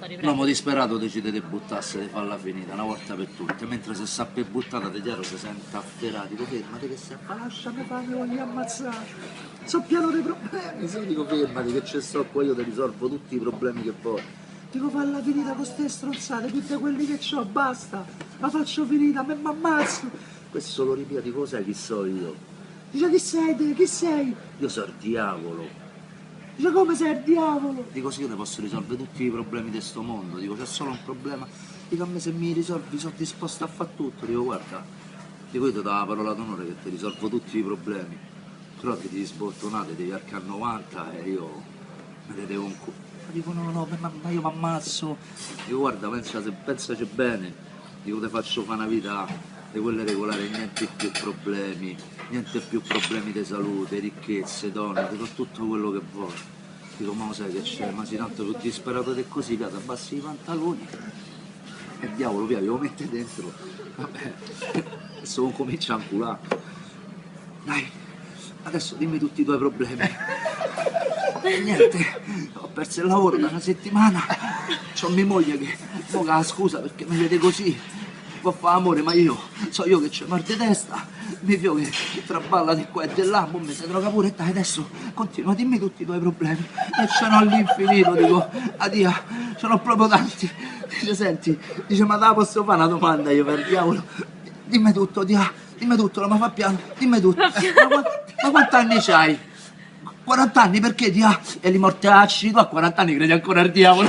riprendere. Un uomo disperato decide di buttarsi, di farla finita una volta per tutte, mentre se sappia buttata di chiaro si sente afferrato, dico fermati che sei, ma lasciami fare, mi voglio ammazzare, so pieno dei problemi, se io dico fermati che ci sto qua, io ti risolvo tutti i problemi che vuoi, dico falla finita con ste stronzate, tutti quelli che ho, basta, la faccio finita, me m'ammazzo, questo lo ripete, dico sai chi so io, dice chi sei te, chi sei? Io sono il diavolo. Dice come sei il diavolo? Dico sì, io ne posso risolvere tutti i problemi di sto mondo, dico c'è solo un problema, dico a me se mi risolvi sono disposto a fare tutto, dico guarda, dico io ti do la parola d'onore che ti risolvo tutti i problemi, però ti devi sbottonare, devi arcare a 90 e io me ne devo un culo. Dico no, no, ma io mi ammazzo, dico guarda, pensaci bene, dico ti faccio fare una vita di quelle regolari, niente più problemi di salute, ricchezze, donne, dico tutto quello che vuoi. Dico ma lo sai che c'è, ma sei tanto più disperato di così, via, ti abbassi i pantaloni e diavolo via, glielo mette dentro, vabbè, adesso non comincia a inculare. Dai, adesso dimmi tutti i tuoi problemi. E niente, ho perso il lavoro da una settimana, c'ho mia moglie che foga scusa perché mi vede così, può fare amore, ma so io che c'è mal di testa, mi fio che traballa di qua e di là, mo mi si droga pure, dai adesso continua, dimmi tutti i tuoi problemi, e ce n'ho all'infinito, dico, adia, ce n'ho proprio tanti, dice senti, dice ma te la posso fare una domanda io per diavolo, dimmi tutto, dia, dimmi tutto, ma fa piano, dimmi tutto, ma quanti anni c'hai? 40 anni perché dia? E li mortacci, tu a 40 anni credi ancora al diavolo.